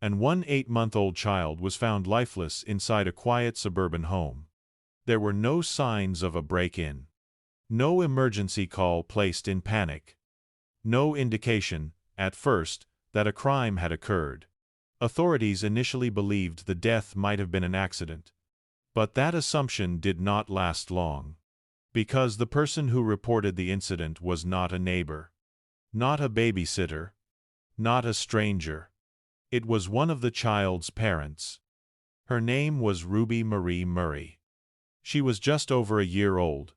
and one 8-month-old child was found lifeless inside a quiet suburban home. There were no signs of a break-in. No emergency call placed in panic. No indication, at first, that a crime had occurred. Authorities initially believed the death might have been an accident. But that assumption did not last long. Because the person who reported the incident was not a neighbor. Not a babysitter. Not a stranger. It was one of the child's parents. Her name was Ruby Marie Murray. She was just over a year old.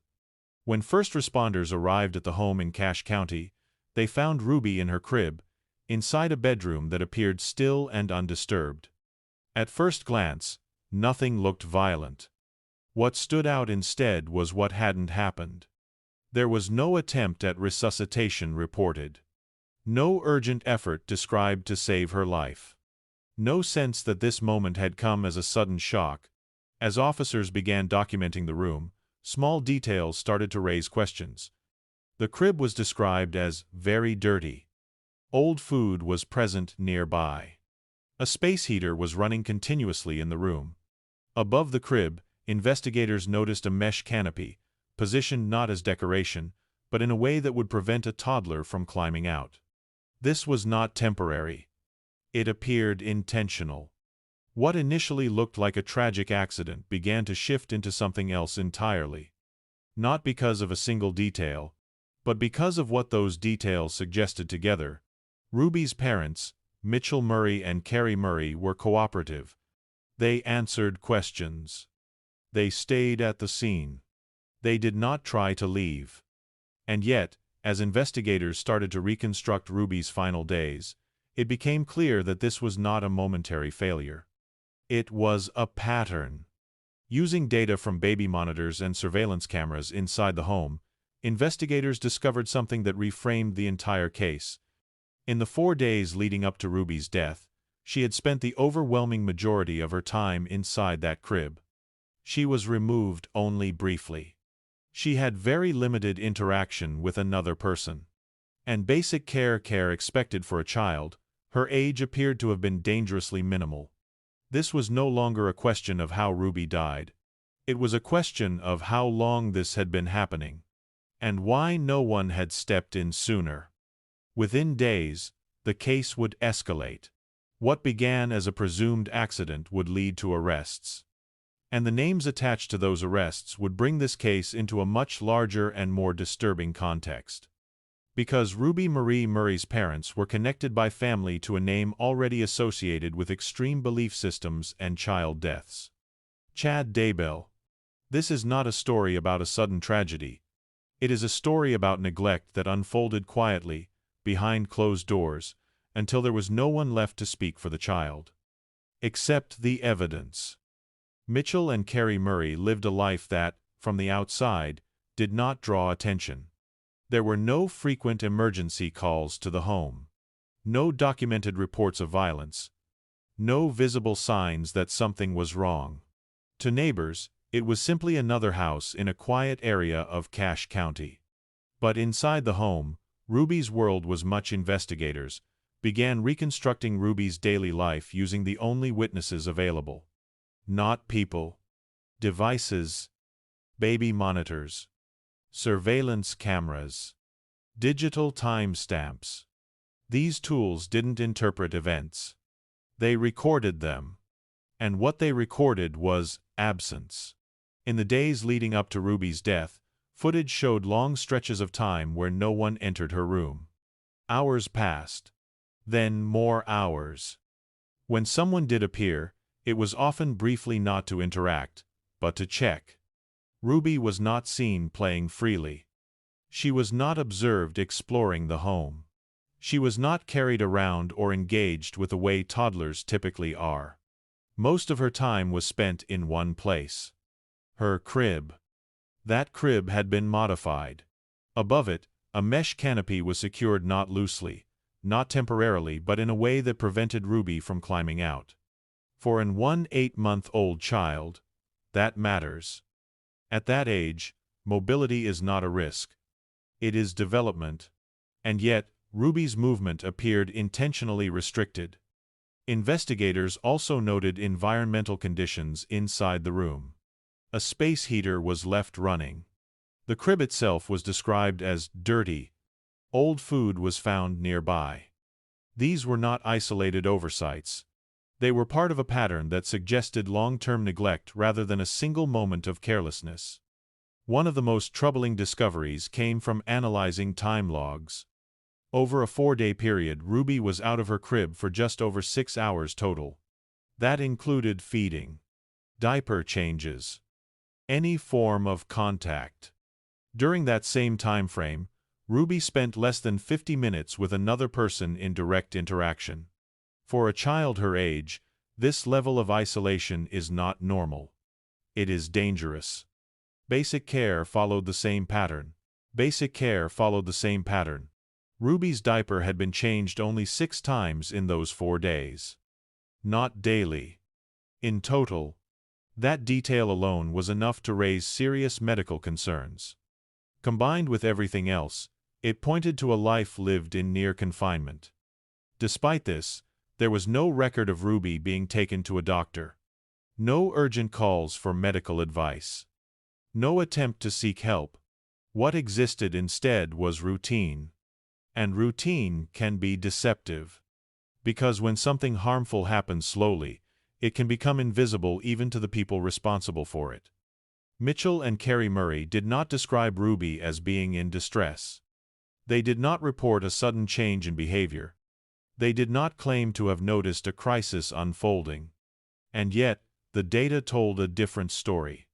When first responders arrived at the home in Cache County, they found Ruby in her crib, inside a bedroom that appeared still and undisturbed. At first glance, nothing looked violent. What stood out instead was what hadn't happened. There was no attempt at resuscitation reported. No urgent effort described to save her life. No sense that this moment had come as a sudden shock. As officers began documenting the room, small details started to raise questions. The crib was described as very dirty. Old food was present nearby. A space heater was running continuously in the room. Above the crib, investigators noticed a mesh canopy, positioned not as decoration, but in a way that would prevent a toddler from climbing out. This was not temporary. It appeared intentional. What initially looked like a tragic accident began to shift into something else entirely. Not because of a single detail, but because of what those details suggested together. Ruby's parents, Mitchell Murray and Carrie Murray, were cooperative. They answered questions. They stayed at the scene. They did not try to leave. And yet, as investigators started to reconstruct Ruby's final days, it became clear that this was not a momentary failure. It was a pattern. Using data from baby monitors and surveillance cameras inside the home, investigators discovered something that reframed the entire case. In the 4 days leading up to Ruby's death, she had spent the overwhelming majority of her time inside that crib. She was removed only briefly. She had very limited interaction with another person. And basic care expected for a child, her age appeared to have been dangerously minimal. This was no longer a question of how Ruby died. It was a question of how long this had been happening. And why no one had stepped in sooner. Within days, the case would escalate. What began as a presumed accident would lead to arrests. And the names attached to those arrests would bring this case into a much larger and more disturbing context. Because Ruby Marie Murray's parents were connected by family to a name already associated with extreme belief systems and child deaths. Chad Daybell. This is not a story about a sudden tragedy. It is a story about neglect that unfolded quietly, behind closed doors, until there was no one left to speak for the child. Except the evidence. Mitchell and Carrie Murray lived a life that, from the outside, did not draw attention. There were no frequent emergency calls to the home. No documented reports of violence. No visible signs that something was wrong. To neighbors, it was simply another house in a quiet area of Cache County. But inside the home, Ruby's world was much. Investigators began reconstructing Ruby's daily life using the only witnesses available. Not people. Devices. Baby monitors. Surveillance cameras. Digital timestamps. These tools didn't interpret events. They recorded them. And what they recorded was absence. In the days leading up to Ruby's death, footage showed long stretches of time where no one entered her room. Hours passed. Then more hours. When someone did appear, it was often briefly, not to interact, but to check. Ruby was not seen playing freely. She was not observed exploring the home. She was not carried around or engaged with the way toddlers typically are. Most of her time was spent in one place. Her crib. That crib had been modified. Above it, a mesh canopy was secured, not loosely, not temporarily, but in a way that prevented Ruby from climbing out. For an 8-month-old child, that matters. At that age, mobility is not a risk. It is development. And yet, Ruby's movement appeared intentionally restricted. Investigators also noted environmental conditions inside the room. A space heater was left running. The crib itself was described as dirty. Old food was found nearby. These were not isolated oversights. They were part of a pattern that suggested long-term neglect rather than a single moment of carelessness. One of the most troubling discoveries came from analyzing time logs. Over a 4-day period, Ruby was out of her crib for just over 6 hours total. That included feeding, diaper changes, any form of contact. During that same time frame, Ruby spent less than 50 minutes with another person in direct interaction. For a child her age, this level of isolation is not normal. It is dangerous. Basic care followed the same pattern. Ruby's diaper had been changed only 6 times in those 4 days. Not daily. In total, that detail alone was enough to raise serious medical concerns. Combined with everything else, it pointed to a life lived in near confinement. Despite this, there was no record of Ruby being taken to a doctor. No urgent calls for medical advice. No attempt to seek help. What existed instead was routine. And routine can be deceptive. Because when something harmful happens slowly, it can become invisible even to the people responsible for it. Mitchell and Carrie Murray did not describe Ruby as being in distress. They did not report a sudden change in behavior. They did not claim to have noticed a crisis unfolding. And yet, the data told a different story.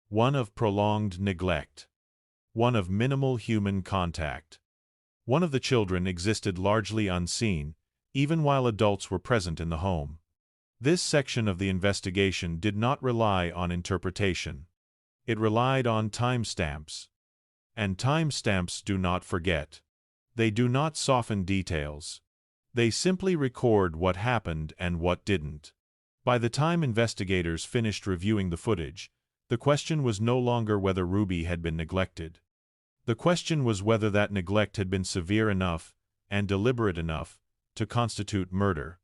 One of prolonged neglect. One of minimal human contact. One of the children existed largely unseen, even while adults were present in the home. This section of the investigation did not rely on interpretation. It relied on timestamps. And timestamps do not forget. They do not soften details. They simply record what happened and what didn't. By the time investigators finished reviewing the footage, the question was no longer whether Ruby had been neglected. The question was whether that neglect had been severe enough and deliberate enough to constitute murder.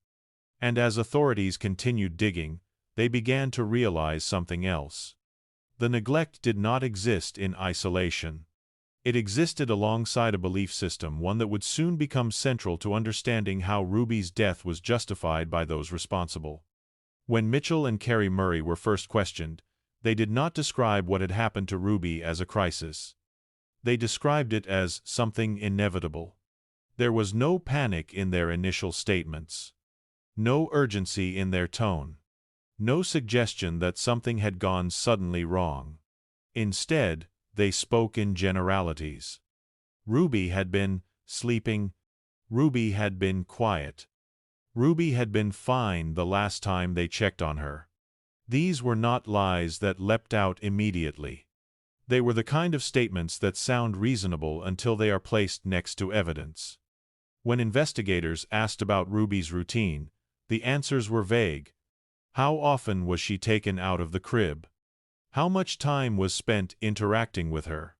And as authorities continued digging, they began to realize something else. The neglect did not exist in isolation. It existed alongside a belief system, one that would soon become central to understanding how Ruby's death was justified by those responsible. When Mitchell and Carrie Murray were first questioned, they did not describe what had happened to Ruby as a crisis. They described it as something inevitable. There was no panic in their initial statements. No urgency in their tone. No suggestion that something had gone suddenly wrong. Instead, they spoke in generalities. Ruby had been sleeping. Ruby had been quiet. Ruby had been fine the last time they checked on her. These were not lies that leapt out immediately. They were the kind of statements that sound reasonable until they are placed next to evidence. When investigators asked about Ruby's routine, the answers were vague. How often was she taken out of the crib? How much time was spent interacting with her?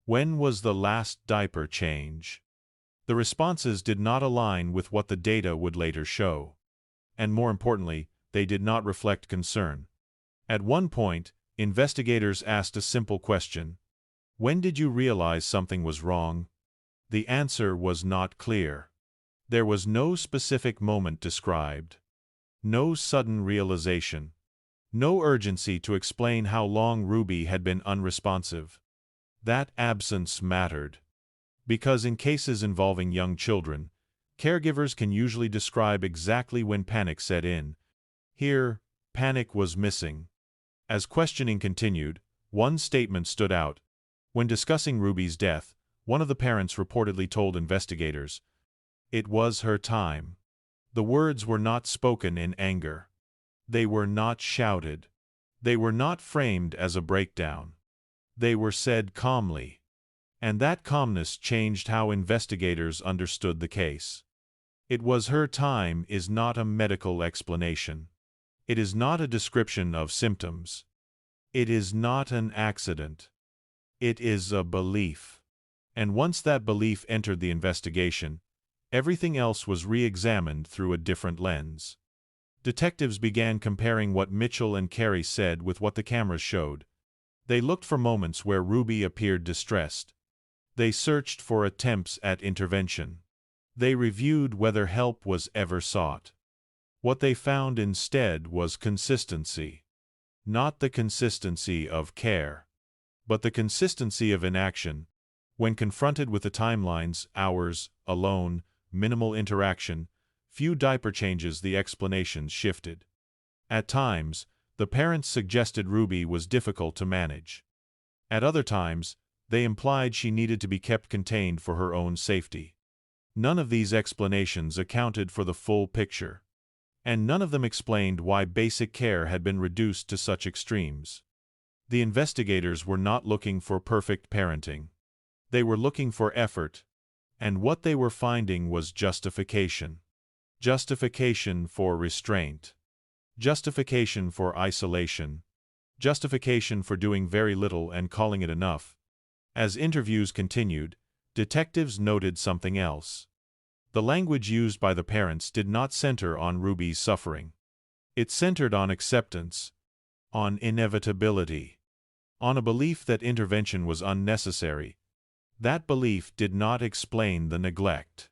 When was the last diaper change? The responses did not align with what the data would later show. And more importantly, they did not reflect concern. At one point, investigators asked a simple question. When did you realize something was wrong? The answer was not clear. There was no specific moment described. No sudden realization. No urgency to explain how long Ruby had been unresponsive. That absence mattered. Because in cases involving young children, caregivers can usually describe exactly when panic set in. Here, panic was missing. As questioning continued, one statement stood out. When discussing Ruby's death, one of the parents reportedly told investigators, "It was her time." The words were not spoken in anger. They were not shouted. They were not framed as a breakdown. They were said calmly. And that calmness changed how investigators understood the case. "It was her time" is not a medical explanation. It is not a description of symptoms. It is not an accident. It is a belief. And once that belief entered the investigation, everything else was re-examined through a different lens. Detectives began comparing what Mitchell and Carrie said with what the cameras showed. They looked for moments where Ruby appeared distressed. They searched for attempts at intervention. They reviewed whether help was ever sought. What they found instead was consistency. Not the consistency of care, but the consistency of inaction. When confronted with the timelines, hours, alone, minimal interaction, few diaper changes, the explanations shifted. At times, the parents suggested Ruby was difficult to manage. At other times, they implied she needed to be kept contained for her own safety. None of these explanations accounted for the full picture, and none of them explained why basic care had been reduced to such extremes. The investigators were not looking for perfect parenting. They were looking for effort, and what they were finding was justification. Justification for restraint. Justification for isolation. Justification for doing very little and calling it enough. As interviews continued, detectives noted something else. The language used by the parents did not center on Ruby's suffering. It centered on acceptance, on inevitability, on a belief that intervention was unnecessary. That belief did not explain the neglect,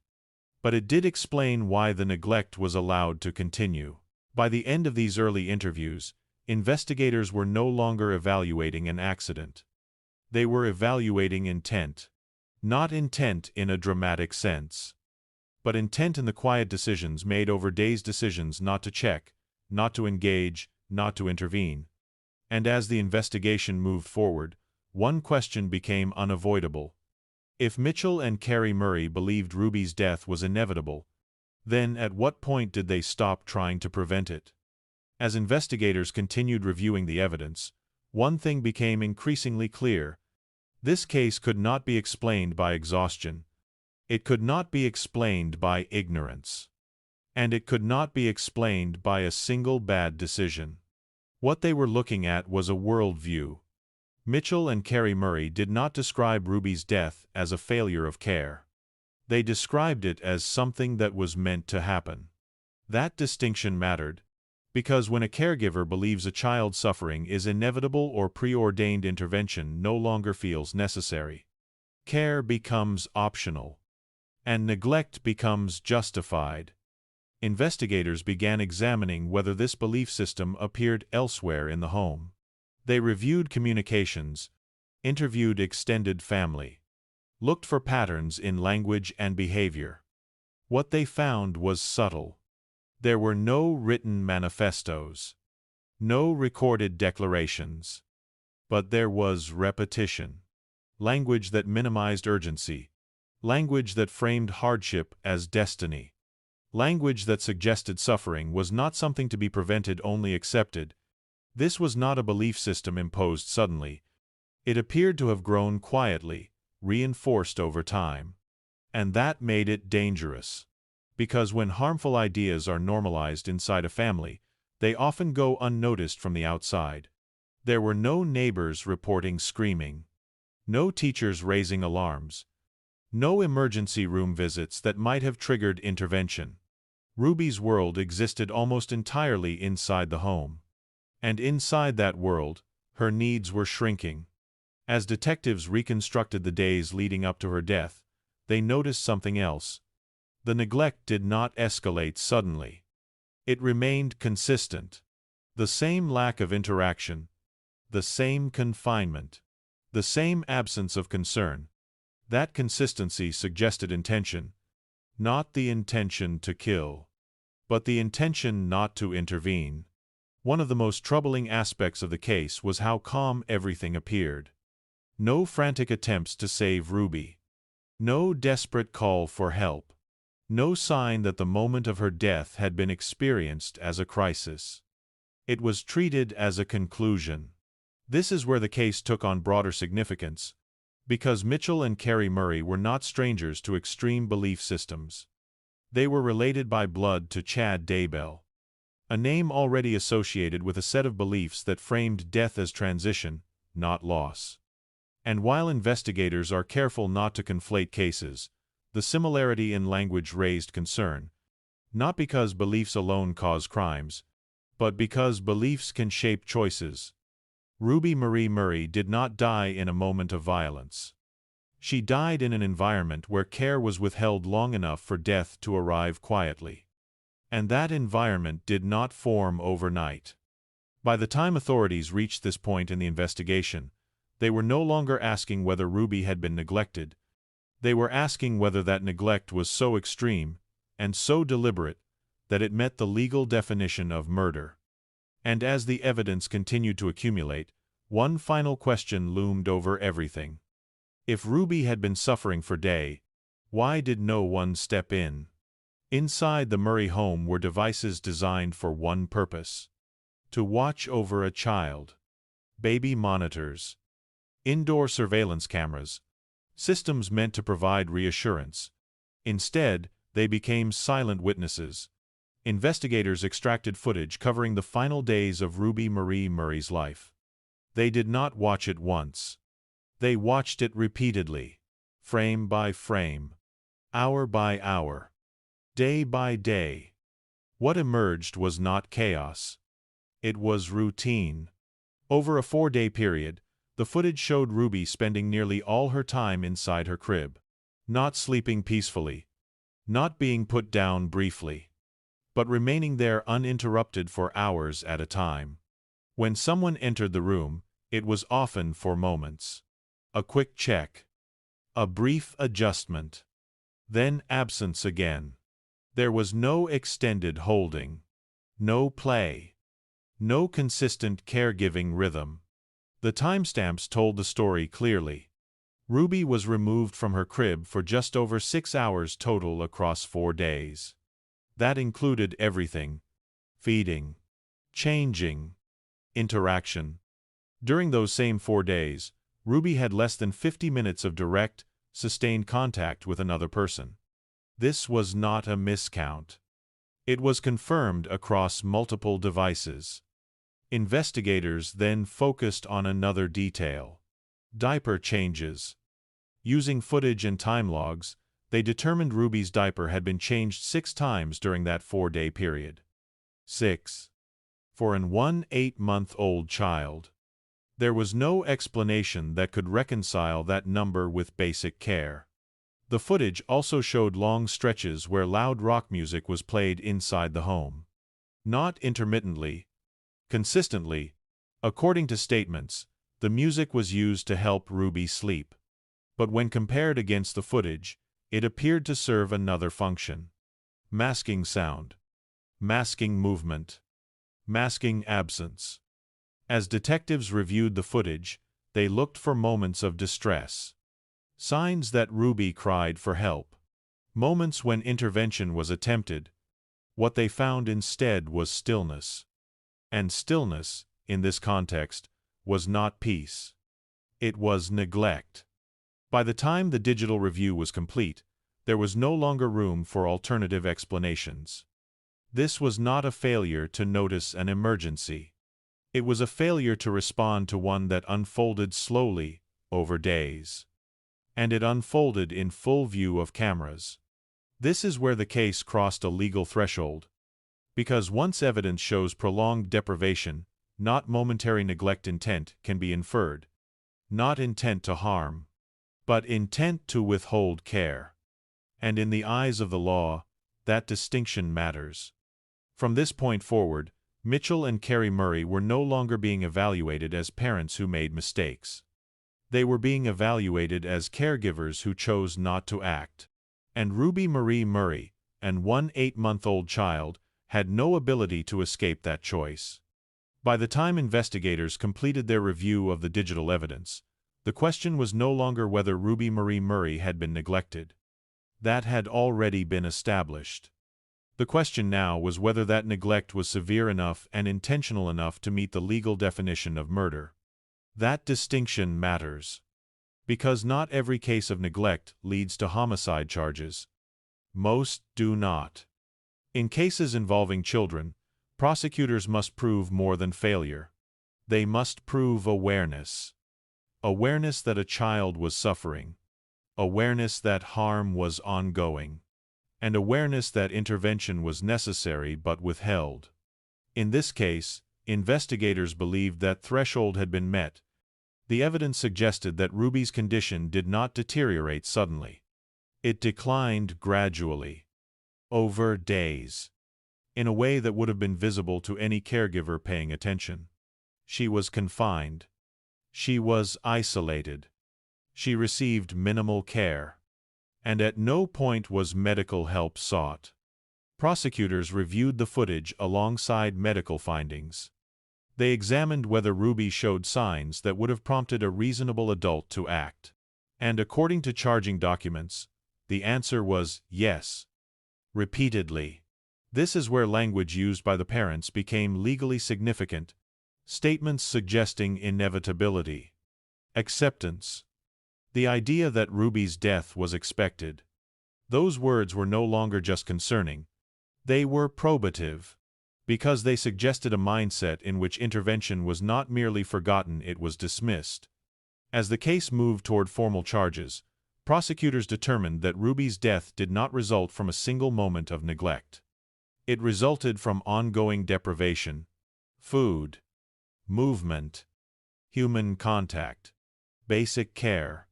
but it did explain why the neglect was allowed to continue. By the end of these early interviews, investigators were no longer evaluating an accident. They were evaluating intent. Not intent in a dramatic sense, but intent in the quiet decisions made over days, decisions not to check, not to engage, not to intervene. And as the investigation moved forward, one question became unavoidable. If Mitchell and Carrie Murray believed Ruby's death was inevitable, then at what point did they stop trying to prevent it? As investigators continued reviewing the evidence, one thing became increasingly clear. This case could not be explained by exhaustion. It could not be explained by ignorance. And it could not be explained by a single bad decision. What they were looking at was a worldview. Mitchell and Carrie Murray did not describe Ruby's death as a failure of care. They described it as something that was meant to happen. That distinction mattered, because when a caregiver believes a child's suffering is inevitable or preordained, intervention no longer feels necessary. Care becomes optional, and neglect becomes justified. Investigators began examining whether this belief system appeared elsewhere in the home. They reviewed communications, interviewed extended family, looked for patterns in language and behavior. What they found was subtle. There were no written manifestos, no recorded declarations, but there was repetition. Language that minimized urgency, language that framed hardship as destiny, language that suggested suffering was not something to be prevented, only accepted. This was not a belief system imposed suddenly. It appeared to have grown quietly, reinforced over time. And that made it dangerous. Because when harmful ideas are normalized inside a family, they often go unnoticed from the outside. There were no neighbors reporting screaming, no teachers raising alarms, no emergency room visits that might have triggered intervention. Ruby's world existed almost entirely inside the home. And inside that world, her needs were shrinking. As detectives reconstructed the days leading up to her death, they noticed something else. The neglect did not escalate suddenly. It remained consistent. The same lack of interaction, the same confinement, the same absence of concern. That consistency suggested intention, not the intention to kill, but the intention not to intervene. One of the most troubling aspects of the case was how calm everything appeared. No frantic attempts to save Ruby. No desperate call for help. No sign that the moment of her death had been experienced as a crisis. It was treated as a conclusion. This is where the case took on broader significance, because Mitchell and Carrie Murray were not strangers to extreme belief systems. They were related by blood to Chad Daybell, a name already associated with a set of beliefs that framed death as transition, not loss. And while investigators are careful not to conflate cases, the similarity in language raised concern. Not because beliefs alone cause crimes, but because beliefs can shape choices. Ruby Marie Murray did not die in a moment of violence. She died in an environment where care was withheld long enough for death to arrive quietly. And that environment did not form overnight. By the time authorities reached this point in the investigation, they were no longer asking whether Ruby had been neglected. They were asking whether that neglect was so extreme and so deliberate that it met the legal definition of murder. And as the evidence continued to accumulate, one final question loomed over everything. If Ruby had been suffering for days, why did no one step in? Inside the Murray home were devices designed for one purpose: to watch over a child. Baby monitors, indoor surveillance cameras, systems meant to provide reassurance. Instead, they became silent witnesses. Investigators extracted footage covering the final days of Ruby Marie Murray's life. They did not watch it once. They watched it repeatedly, frame by frame, hour by hour, day by day. What emerged was not chaos. It was routine. Over a 4-day period, the footage showed Ruby spending nearly all her time inside her crib, not sleeping peacefully, not being put down briefly, but remaining there uninterrupted for hours at a time. When someone entered the room, it was often for moments. A quick check, a brief adjustment, then absence again. There was no extended holding, no play, no consistent caregiving rhythm. The timestamps told the story clearly. Ruby was removed from her crib for just over 6 hours total across 4 days. That included everything: feeding, changing, interaction. During those same 4 days, Ruby had less than 50 minutes of direct, sustained contact with another person. This was not a miscount. It was confirmed across multiple devices. Investigators then focused on another detail: diaper changes. Using footage and time logs, they determined Ruby's diaper had been changed 6 times during that 4-day period. 6. For an 8-month-old child. There was no explanation that could reconcile that number with basic care. The footage also showed long stretches where loud rock music was played inside the home. Not intermittently, consistently. According to statements, the music was used to help Ruby sleep. But when compared against the footage, it appeared to serve another function: masking sound, masking movement, masking absence. As detectives reviewed the footage, they looked for moments of distress, signs that Ruby cried for help, moments when intervention was attempted. What they found instead was stillness. And stillness, in this context, was not peace. It was neglect. By the time the digital review was complete, there was no longer room for alternative explanations. This was not a failure to notice an emergency. It was a failure to respond to one that unfolded slowly, over days. And it unfolded in full view of cameras. This is where the case crossed a legal threshold. Because once evidence shows prolonged deprivation, not momentary neglect, intent can be inferred. Not intent to harm, but intent to withhold care. And in the eyes of the law, that distinction matters. From this point forward, Mitchell and Carrie Murray were no longer being evaluated as parents who made mistakes. They were being evaluated as caregivers who chose not to act. And Ruby Marie Murray, an 8-month-old child, had no ability to escape that choice. By the time investigators completed their review of the digital evidence, the question was no longer whether Ruby Marie Murray had been neglected. That had already been established. The question now was whether that neglect was severe enough and intentional enough to meet the legal definition of murder. That distinction matters. Because not every case of neglect leads to homicide charges. Most do not. In cases involving children, prosecutors must prove more than failure. They must prove awareness. Awareness that a child was suffering. Awareness that harm was ongoing. and awareness that intervention was necessary but withheld. In this case, investigators believed that threshold had been met. The evidence suggested that Ruby's condition did not deteriorate suddenly. It declined gradually, over days, in a way that would have been visible to any caregiver paying attention. She was confined. She was isolated. She received minimal care. And at no point was medical help sought. Prosecutors reviewed the footage alongside medical findings. They examined whether Ruby showed signs that would have prompted a reasonable adult to act. And according to charging documents, the answer was yes. Repeatedly. This is where language used by the parents became legally significant. Statements suggesting inevitability. Acceptance. The idea that Ruby's death was expected. Those words were no longer just concerning. They were probative. Because they suggested a mindset in which intervention was not merely forgotten, it was dismissed. As the case moved toward formal charges, prosecutors determined that Ruby's death did not result from a single moment of neglect. It resulted from ongoing deprivation, food, movement, human contact, basic care.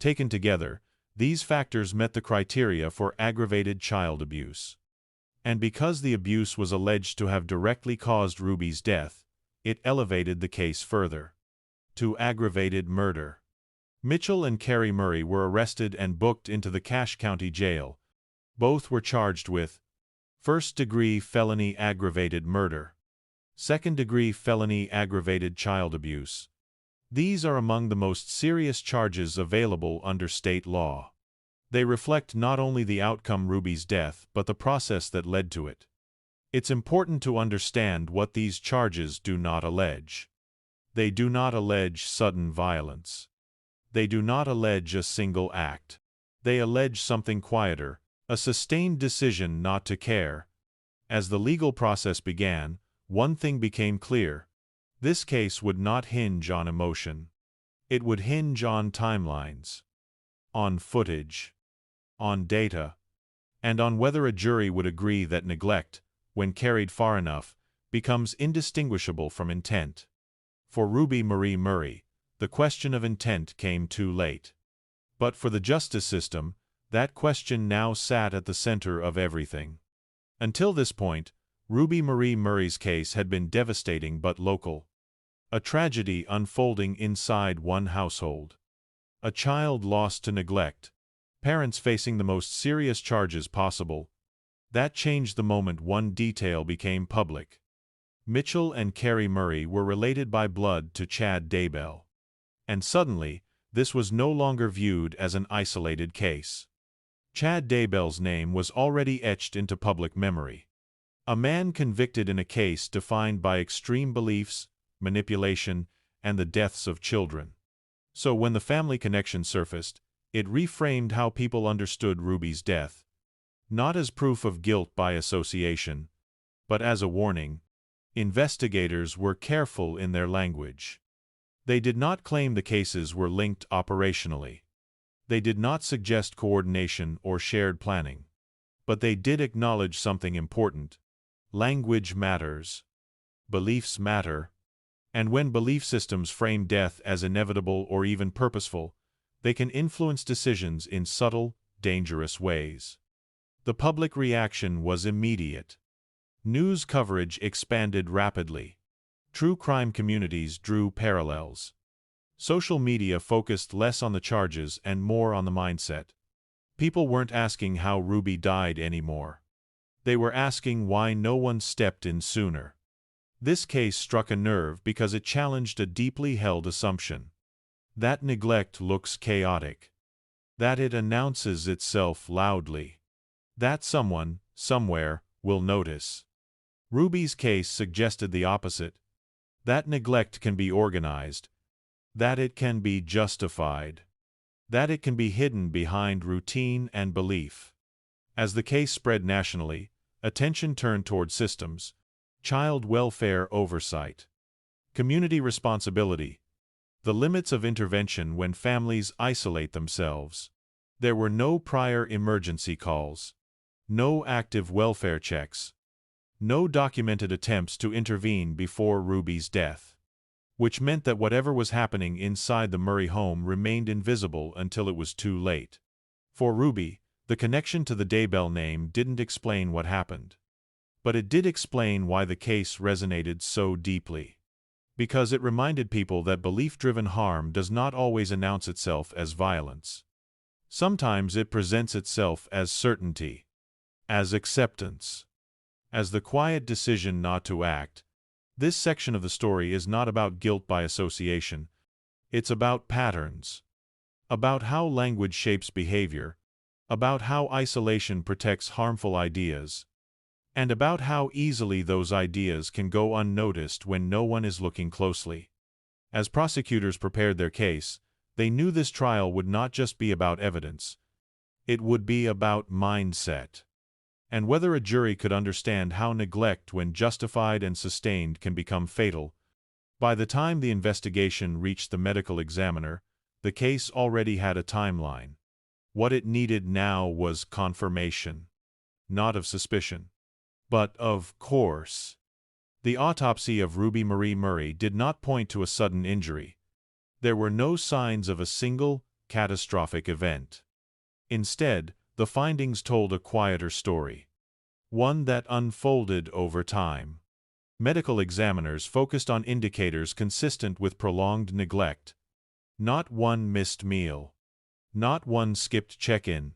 Taken together, these factors met the criteria for aggravated child abuse. And because the abuse was alleged to have directly caused Ruby's death, it elevated the case further to aggravated murder. Mitchell and Carrie Murray were arrested and booked into the Cache County Jail. Both were charged with first-degree felony aggravated murder, second-degree felony aggravated child abuse. These are among the most serious charges available under state law. They reflect not only the outcome, Ruby's death, but the process that led to it. It's important to understand what these charges do not allege. They do not allege sudden violence. They do not allege a single act. They allege something quieter, a sustained decision not to care. As the legal process began, one thing became clear. This case would not hinge on emotion. It would hinge on timelines, on footage, on data, and on whether a jury would agree that neglect, when carried far enough, becomes indistinguishable from intent. For Ruby Marie Murray, the question of intent came too late. But for the justice system, that question now sat at the center of everything. Until this point, Ruby Marie Murray's case had been devastating but local. A tragedy unfolding inside one household. A child lost to neglect. Parents facing the most serious charges possible. That changed the moment one detail became public. Mitchell and Carrie Murray were related by blood to Chad Daybell. And suddenly, this was no longer viewed as an isolated case. Chad Daybell's name was already etched into public memory. A man convicted in a case defined by extreme beliefs, manipulation, and the deaths of children. So when the family connection surfaced, it reframed how people understood Ruby's death. Not as proof of guilt by association, but as a warning. Investigators were careful in their language. They did not claim the cases were linked operationally. They did not suggest coordination or shared planning. But they did acknowledge something important. Language matters. Beliefs matter. And when belief systems frame death as inevitable or even purposeful, they can influence decisions in subtle, dangerous ways. The public reaction was immediate. News coverage expanded rapidly. True crime communities drew parallels. Social media focused less on the charges and more on the mindset. People weren't asking how Ruby died anymore. They were asking why no one stepped in sooner. This case struck a nerve because it challenged a deeply held assumption. That neglect looks chaotic. That it announces itself loudly. That someone, somewhere, will notice. Ruby's case suggested the opposite. That neglect can be organized. That it can be justified. That it can be hidden behind routine and belief. As the case spread nationally, attention turned toward systems, child welfare oversight, community responsibility, the limits of intervention when families isolate themselves. There were no prior emergency calls. no active welfare checks, no documented attempts to intervene before Ruby's death, which meant that whatever was happening inside the Murray home remained invisible until it was too late. For Ruby, the connection to the Daybell name didn't explain what happened. But it did explain why the case resonated so deeply. Because it reminded people that belief-driven harm does not always announce itself as violence. Sometimes it presents itself as certainty, as acceptance, as the quiet decision not to act. This section of the story is not about guilt by association. It's about patterns, about how language shapes behavior, about how isolation protects harmful ideas, and about how easily those ideas can go unnoticed when no one is looking closely. As prosecutors prepared their case, they knew this trial would not just be about evidence. It would be about mindset, and whether a jury could understand how neglect, when justified and sustained, can become fatal. By the time the investigation reached the medical examiner, the case already had a timeline. What it needed now was confirmation, not of suspicion, but of course. The autopsy of Ruby Marie Murray did not point to a sudden injury. There were no signs of a single, catastrophic event. Instead, the findings told a quieter story, one that unfolded over time. Medical examiners focused on indicators consistent with prolonged neglect. Not one missed meal, not one skipped check-in,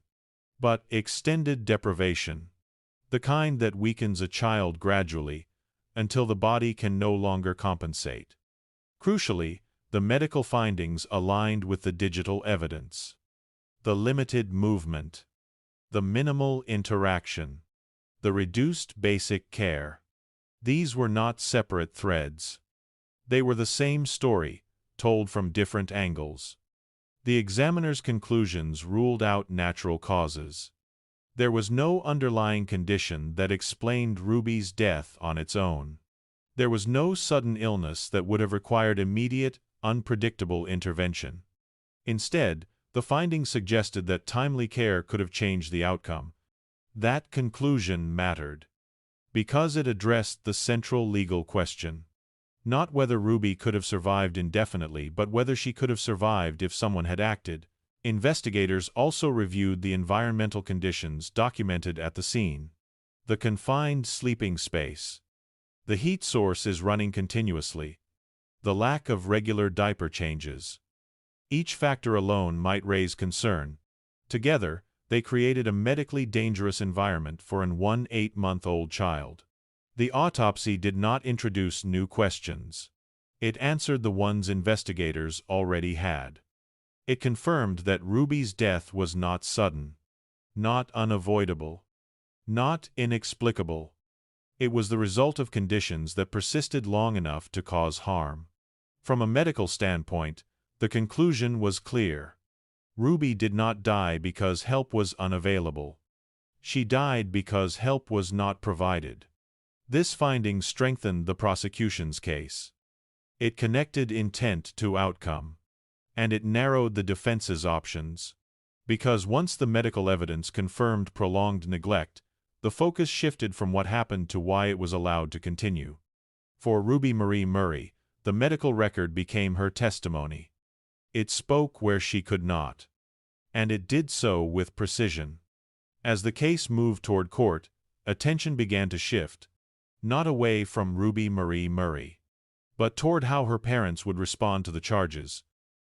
but extended deprivation. The kind that weakens a child gradually, until the body can no longer compensate. Crucially, the medical findings aligned with the digital evidence. The limited movement, the minimal interaction, the reduced basic care. These were not separate threads. They were the same story, told from different angles. The examiner's conclusions ruled out natural causes. There was no underlying condition that explained Ruby's death on its own. There was no sudden illness that would have required immediate, unpredictable intervention. Instead, the findings suggested that timely care could have changed the outcome. That conclusion mattered, because it addressed the central legal question. Not whether Ruby could have survived indefinitely, but whether she could have survived if someone had acted. Investigators also reviewed the environmental conditions documented at the scene. The confined sleeping space. The heat source is running continuously. The lack of regular diaper changes. Each factor alone might raise concern. Together, they created a medically dangerous environment for an 8-month-old child. The autopsy did not introduce new questions. It answered the ones investigators already had. It confirmed that Ruby's death was not sudden, not unavoidable, not inexplicable. It was the result of conditions that persisted long enough to cause harm. From a medical standpoint, the conclusion was clear. Ruby did not die because help was unavailable. She died because help was not provided. This finding strengthened the prosecution's case. It connected intent to outcome. And it narrowed the defense's options. Because once the medical evidence confirmed prolonged neglect, the focus shifted from what happened to why it was allowed to continue. For Ruby Marie Murray, the medical record became her testimony. It spoke where she could not. And it did so with precision. As the case moved toward court, attention began to shift, not away from Ruby Marie Murray, but toward how her parents would respond to the charges.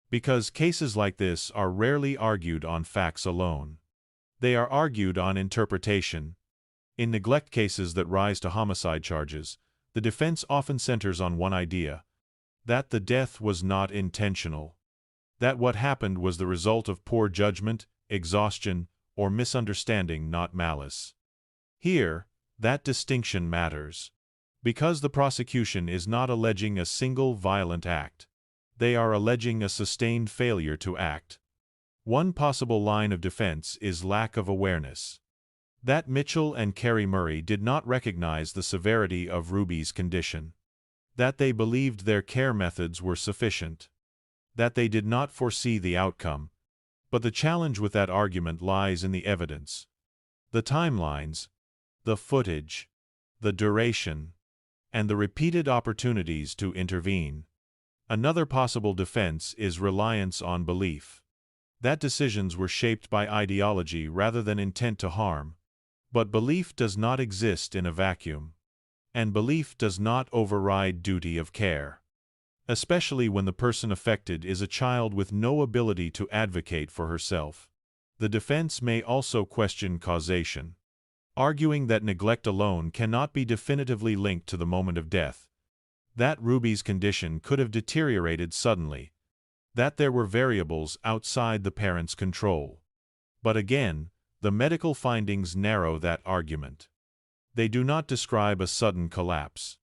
Because cases like this are rarely argued on facts alone. They are argued on interpretation. In neglect cases that rise to homicide charges, the defense often centers on one idea: that the death was not intentional. That what happened was the result of poor judgment, exhaustion, or misunderstanding, not malice. Here, that distinction matters. Because the prosecution is not alleging a single violent act. They are alleging a sustained failure to act. One possible line of defense is lack of awareness. That Mitchell and Carrie Murray did not recognize the severity of Ruby's condition. That they believed their care methods were sufficient. That they did not foresee the outcome. But the challenge with that argument lies in the evidence. The timelines, the footage, the duration, and the repeated opportunities to intervene. Another possible defense is reliance on belief. That decisions were shaped by ideology rather than intent to harm. But belief does not exist in a vacuum. And belief does not override duty of care. Especially when the person affected is a child with no ability to advocate for herself. The defense may also question causation, arguing that neglect alone cannot be definitively linked to the moment of death, that Ruby's condition could have deteriorated suddenly, that there were variables outside the parent's control. But again, the medical findings narrow that argument. They do not describe a sudden collapse.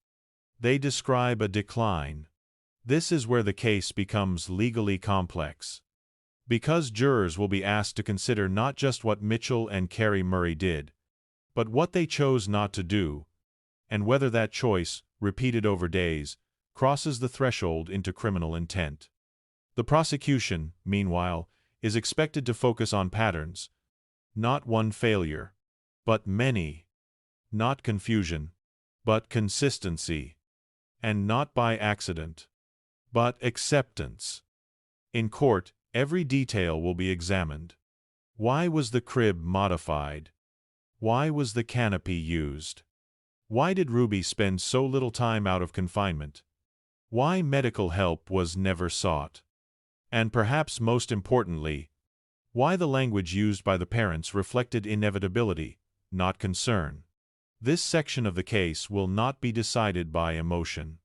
They describe a decline. This is where the case becomes legally complex. Because jurors will be asked to consider not just what Mitchell and Carrie Murray did, but what they chose not to do, and whether that choice, repeated over days, crosses the threshold into criminal intent. The prosecution, meanwhile, is expected to focus on patterns, not one failure, but many, not confusion, but consistency, and not by accident, but acceptance. In court, every detail will be examined. Why was the crib modified? Why was the canopy used? Why did Ruby spend so little time out of confinement? Why medical help was never sought? And perhaps most importantly, why the language used by the parents reflected inevitability, not concern. This section of the case will not be decided by emotion.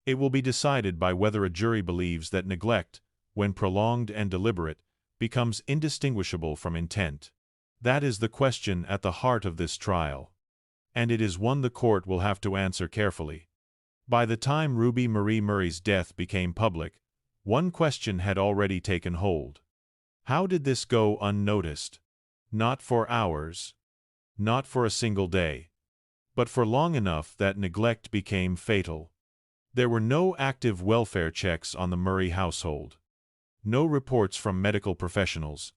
It will be decided by whether a jury believes that neglect, when prolonged and deliberate, becomes indistinguishable from intent. That is the question at the heart of this trial. And it is one the court will have to answer carefully. By the time Ruby Marie Murray's death became public, one question had already taken hold. How did this go unnoticed? Not for hours, not for a single day, but for long enough that neglect became fatal. There were no active welfare checks on the Murray household, no reports from medical professionals,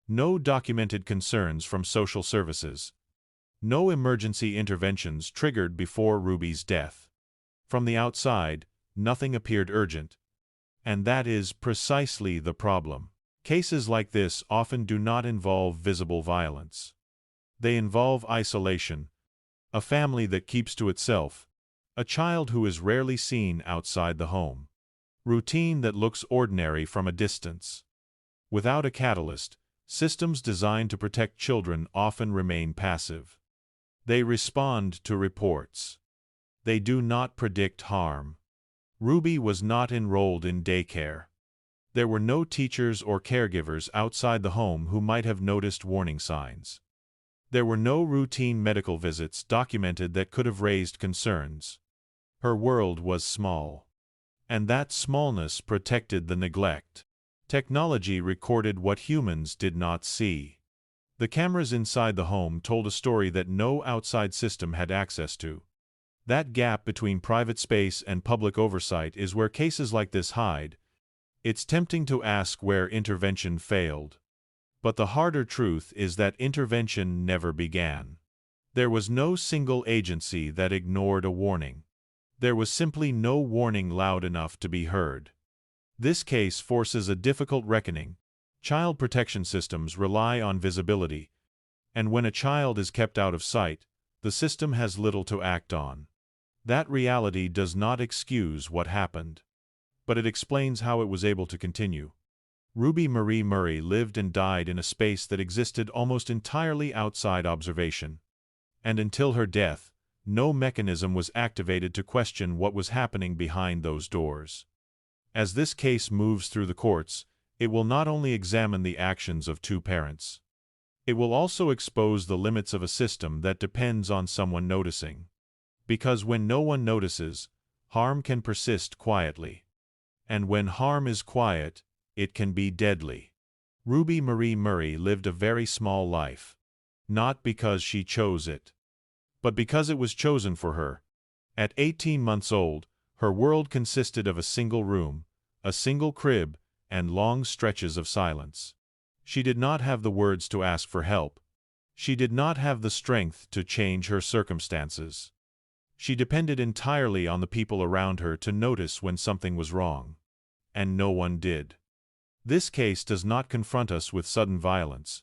no documented concerns from social services, no emergency interventions triggered before Ruby's death. From the outside, nothing appeared urgent, and that is precisely the problem. Cases like this often do not involve visible violence. They involve isolation, a family that keeps to itself, a child who is rarely seen outside the home, routine that looks ordinary from a distance. Without a catalyst, systems designed to protect children often remain passive. They respond to reports. They do not predict harm. Ruby was not enrolled in daycare. There were no teachers or caregivers outside the home who might have noticed warning signs. There were no routine medical visits documented that could have raised concerns. Her world was small. And that smallness protected the neglect. Technology recorded what humans did not see. The cameras inside the home told a story that no outside system had access to. That gap between private space and public oversight is where cases like this hide. It's tempting to ask where intervention failed. But the harder truth is that intervention never began. There was no single agency that ignored a warning. There was simply no warning loud enough to be heard. This case forces a difficult reckoning. Child protection systems rely on visibility, and when a child is kept out of sight, the system has little to act on. That reality does not excuse what happened, but it explains how it was able to continue. Ruby Marie Murray lived and died in a space that existed almost entirely outside observation, and until her death, no mechanism was activated to question what was happening behind those doors. As this case moves through the courts, it will not only examine the actions of two parents. It will also expose the limits of a system that depends on someone noticing. Because when no one notices, harm can persist quietly. And when harm is quiet, it can be deadly. Ruby Marie Murray lived a very small life. Not because she chose it, but because it was chosen for her. At 18 months old, her world consisted of a single room, a single crib, and long stretches of silence. She did not have the words to ask for help. She did not have the strength to change her circumstances. She depended entirely on the people around her to notice when something was wrong. And no one did. This case does not confront us with sudden violence.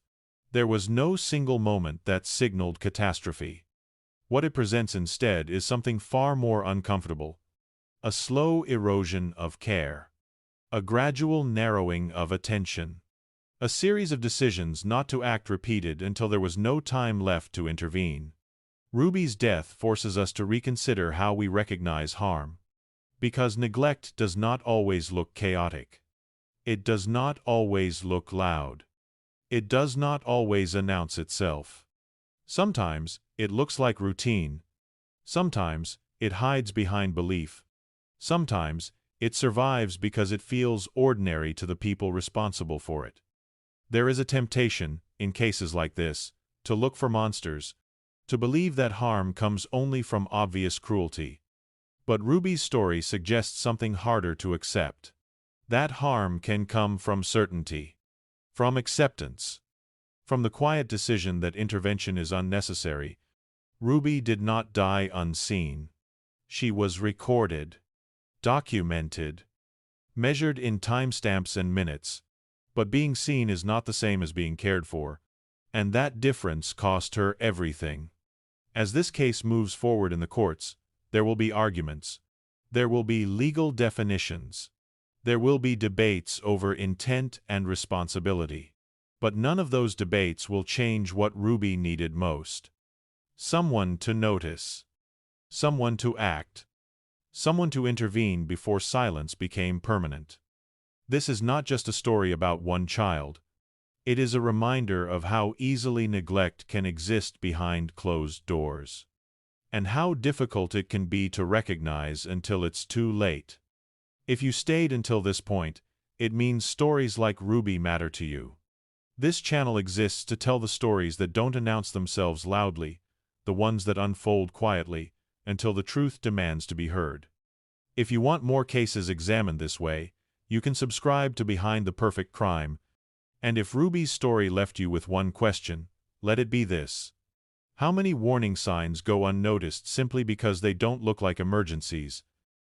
There was no single moment that signaled catastrophe. What it presents instead is something far more uncomfortable: a slow erosion of care, a gradual narrowing of attention, a series of decisions not to act repeated until there was no time left to intervene. Ruby's death forces us to reconsider how we recognize harm. Because neglect does not always look chaotic. It does not always look loud. It does not always announce itself. Sometimes it looks like routine. Sometimes it hides behind belief. Sometimes it survives because it feels ordinary to the people responsible for it. There is a temptation, in cases like this, to look for monsters, to believe that harm comes only from obvious cruelty. But Ruby's story suggests something harder to accept. That harm can come from certainty, from acceptance, from the quiet decision that intervention is unnecessary. Ruby did not die unseen. She was recorded, documented, measured in timestamps and minutes. But being seen is not the same as being cared for, and that difference cost her everything. As this case moves forward in the courts, there will be arguments. There will be legal definitions. There will be debates over intent and responsibility. But none of those debates will change what Ruby needed most: someone to notice, someone to act, someone to intervene before silence became permanent. This is not just a story about one child. It is a reminder of how easily neglect can exist behind closed doors, and how difficult it can be to recognize until it's too late. If you stayed until this point, it means stories like Ruby matter to you. This channel exists to tell the stories that don't announce themselves loudly, the ones that unfold quietly, until the truth demands to be heard. If you want more cases examined this way, you can subscribe to Behind the Perfect Crime. And if Ruby's story left you with one question, let it be this: how many warning signs go unnoticed simply because they don't look like emergencies?